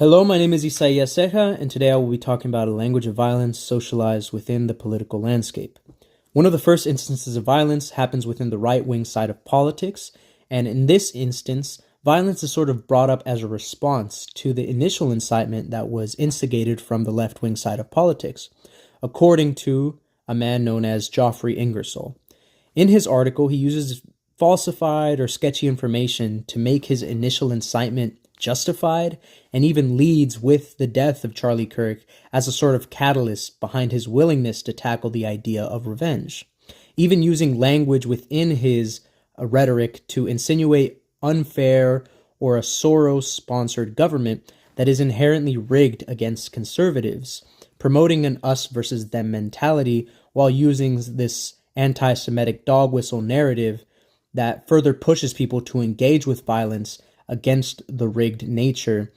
Hello, my name is Isaiah Ceja, and today I will be talking about a language of violence socialized within the political landscape. One of the first instances of violence happens within the right-wing side of politics, and in this instance, violence is sort of brought up as a response to the initial incitement that was instigated from the left-wing side of politics, according to a man known as Geoffrey Ingersoll. In his article, he uses falsified or sketchy information to make his initial incitement justified, and even leads with the death of Charlie Kirk as a sort of catalyst behind his willingness to tackle the idea of revenge, even using language within his rhetoric to insinuate unfair or a Soros-sponsored government that is inherently rigged against conservatives, promoting an us versus them mentality while using this anti-Semitic dog whistle narrative that further pushes people to engage with violence against the rigged nature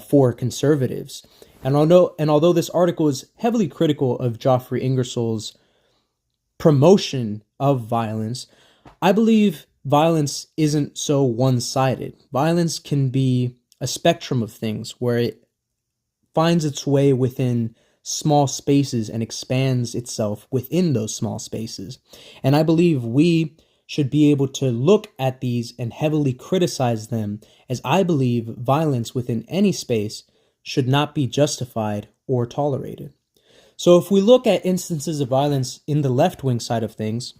for conservatives. And although this article is heavily critical of Geoffrey Ingersoll's promotion of violence, I believe violence isn't so one-sided. Violence can be a spectrum of things where it finds its way within small spaces and expands itself within those small spaces. And I believe we should be able to look at these and heavily criticize them, as I believe violence within any space should not be justified or tolerated. So if we look at instances of violence in the left-wing side of things,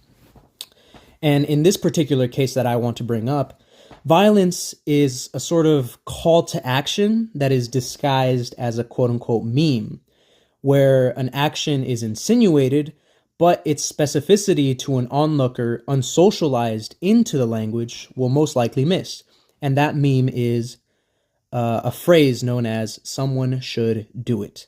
and in this particular case that I want to bring up, violence is a sort of call to action that is disguised as a quote-unquote meme, where an action is insinuated, but its specificity to an onlooker unsocialized into the language will most likely miss. And that meme is a phrase known as "someone should do it."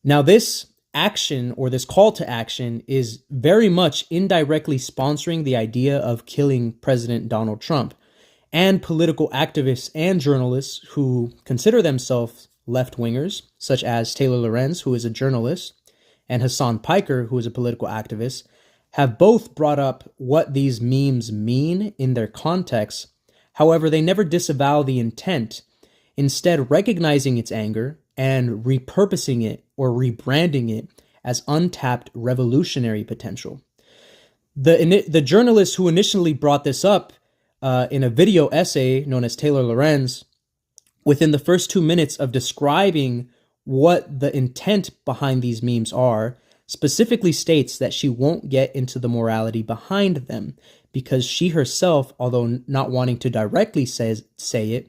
Now, this action or this call to action is very much indirectly sponsoring the idea of killing President Donald Trump, and political activists and journalists who consider themselves left-wingers, such as Taylor Lorenz, who is a journalist, and Hassan Piker, who is a political activist, have both brought up what these memes mean in their context. However, they never disavow the intent, instead recognizing its anger and repurposing it or rebranding it as untapped revolutionary potential. The journalist who initially brought this up in a video essay known as Taylor Lorenz, within the first 2 minutes of describing what the intent behind these memes are, specifically states that she won't get into the morality behind them because she herself, although not wanting to directly say it,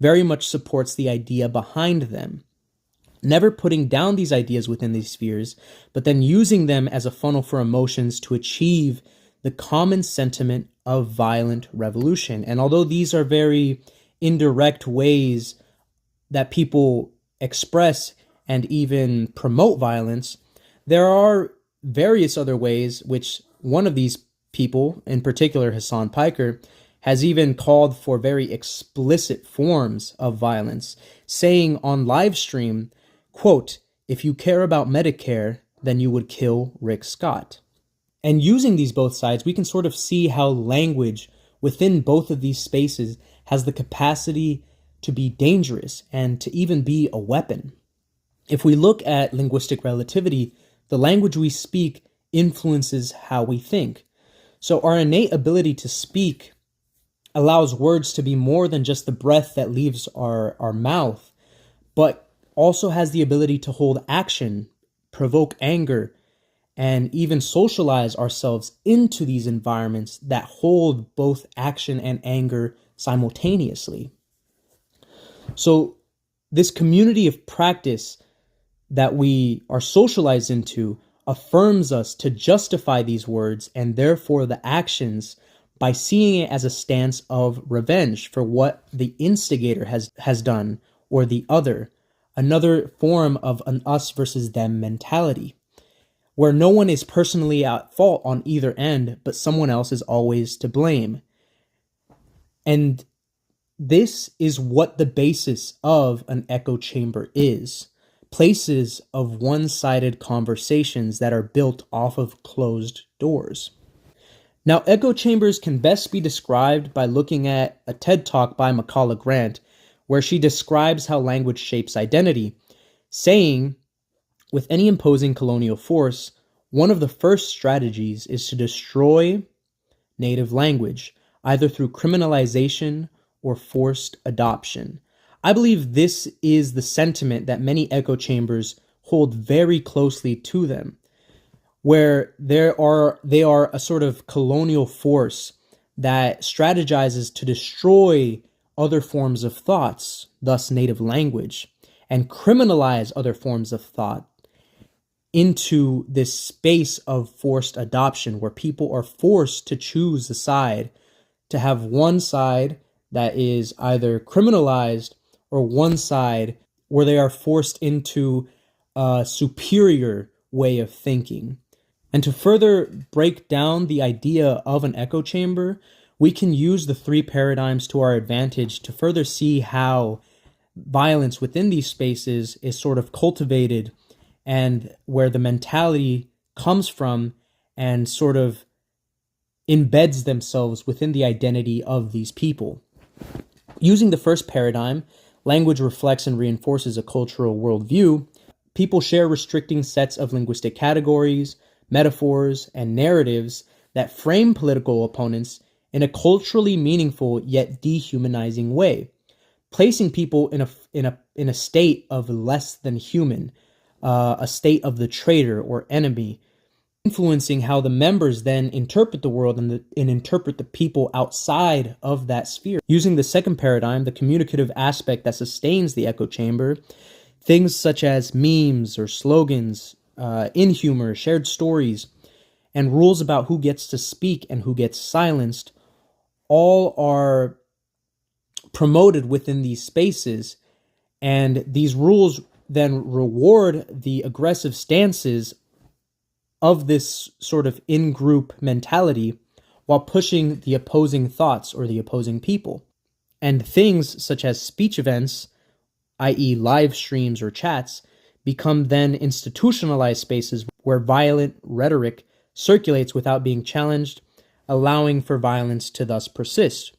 very much supports the idea behind them, never putting down these ideas within these spheres, but then using them as a funnel for emotions to achieve the common sentiment of violent revolution. And although these are very indirect ways that people express and even promote violence, there are various other ways which one of these people, in particular Hassan Piker, has even called for very explicit forms of violence, saying on live stream, quote, "If you care about Medicare, then you would kill Rick Scott." And using these both sides, we can sort of see how language within both of these spaces has the capacity to be dangerous and to even be a weapon. If we look at linguistic relativity, the language we speak influences how we think. So our innate ability to speak allows words to be more than just the breath that leaves our mouth, but also has the ability to hold action, provoke anger, and even socialize ourselves into these environments that hold both action and anger simultaneously. So this community of practice that we are socialized into affirms us to justify these words and therefore the actions by seeing it as a stance of revenge for what the instigator has done or the other, another form of an us versus them mentality, where no one is personally at fault on either end, but someone else is always to blame. And this is what the basis of an echo chamber is. Places of one-sided conversations that are built off of closed doors. Now, echo chambers can best be described by looking at a TED Talk by Macaulay Grant, where she describes how language shapes identity, saying, with any imposing colonial force, one of the first strategies is to destroy native language, either through criminalization or forced adoption. I believe this is the sentiment that many echo chambers hold very closely to them, where they are a sort of colonial force that strategizes to destroy other forms of thoughts, thus native language, and criminalize other forms of thought into this space of forced adoption where people are forced to choose a side, to have one side that is either criminalized or one side where they are forced into a superior way of thinking. And to further break down the idea of an echo chamber, we can use the three paradigms to our advantage to further see how violence within these spaces is sort of cultivated and where the mentality comes from and sort of embeds themselves within the identity of these people. Using the first paradigm, language reflects and reinforces a cultural worldview. People share restricting sets of linguistic categories, metaphors, and narratives that frame political opponents in a culturally meaningful yet dehumanizing way, placing people in a state of less than human, a state of the traitor or enemy, influencing how the members then interpret the world and interpret the people outside of that sphere. Using the second paradigm, the communicative aspect that sustains the echo chamber, things such as memes or slogans, in humor, shared stories, and rules about who gets to speak and who gets silenced, all are promoted within these spaces, and these rules then reward the aggressive stances of this sort of in-group mentality while pushing the opposing thoughts or the opposing people. And things such as speech events, i.e. live streams or chats, become then institutionalized spaces where violent rhetoric circulates without being challenged, allowing for violence to thus persist.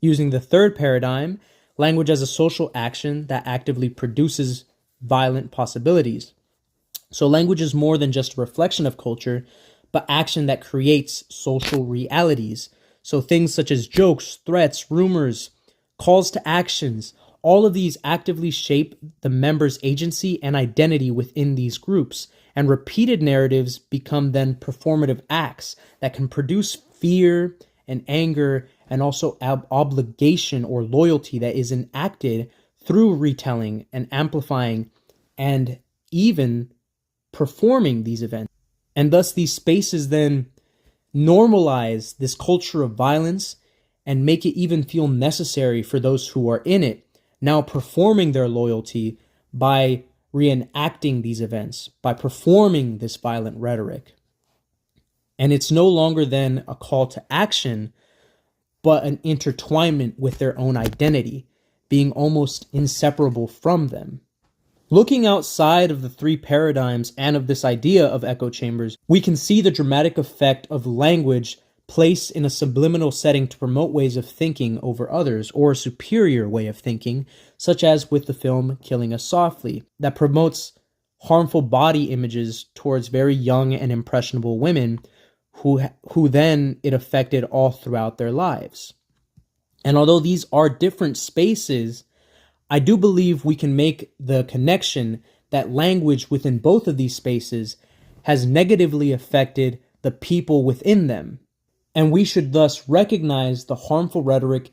Using the third paradigm, language as a social action that actively produces violent possibilities. So language is more than just a reflection of culture, but action that creates social realities. So things such as jokes, threats, rumors, calls to actions, all of these actively shape the members' agency and identity within these groups, and repeated narratives become then performative acts that can produce fear and anger and also obligation or loyalty that is enacted through retelling and amplifying and even performing these events. And thus these spaces then normalize this culture of violence and make it even feel necessary for those who are in it now performing their loyalty by reenacting these events, by performing this violent rhetoric. And it's no longer then a call to action, but an intertwinement with their own identity, being almost inseparable from them. Looking outside of the three paradigms and of this idea of echo chambers, we can see the dramatic effect of language placed in a subliminal setting to promote ways of thinking over others, or a superior way of thinking, such as with the film Killing Us Softly, that promotes harmful body images towards very young and impressionable women who then it affected all throughout their lives. And although these are different spaces, I do believe we can make the connection that language within both of these spaces has negatively affected the people within them. And we should thus recognize the harmful rhetoric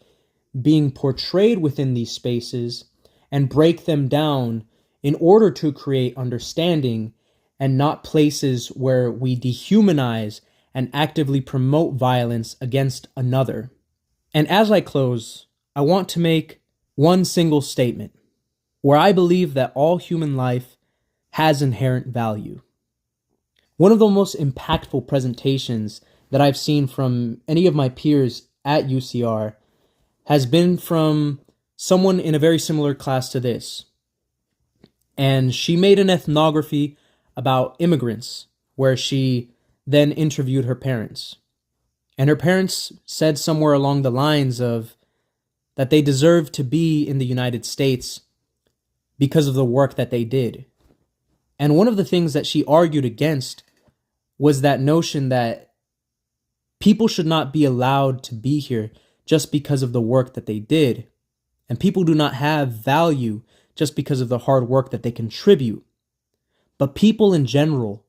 being portrayed within these spaces and break them down in order to create understanding, and not places where we dehumanize and actively promote violence against another. And as I close, I want to make one single statement where I believe that all human life has inherent value. One of the most impactful presentations that I've seen from any of my peers at UCR has been from someone in a very similar class to this. And she made an ethnography about immigrants, where she then interviewed her parents. And her parents said somewhere along the lines of, that they deserve to be in the United States because of the work that they did. And one of the things that she argued against was that notion that people should not be allowed to be here just because of the work that they did. And people do not have value just because of the hard work that they contribute. But people in general,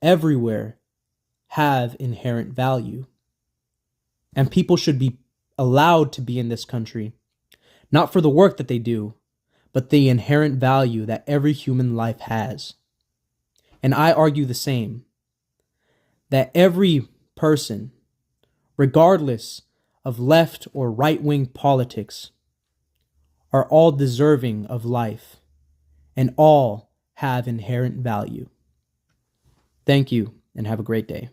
everywhere, have inherent value. And people should be allowed to be in this country, not for the work that they do, but the inherent value that every human life has. And I argue the same, that every person, regardless of left or right-wing politics, are all deserving of life, and all have inherent value. Thank you, and have a great day.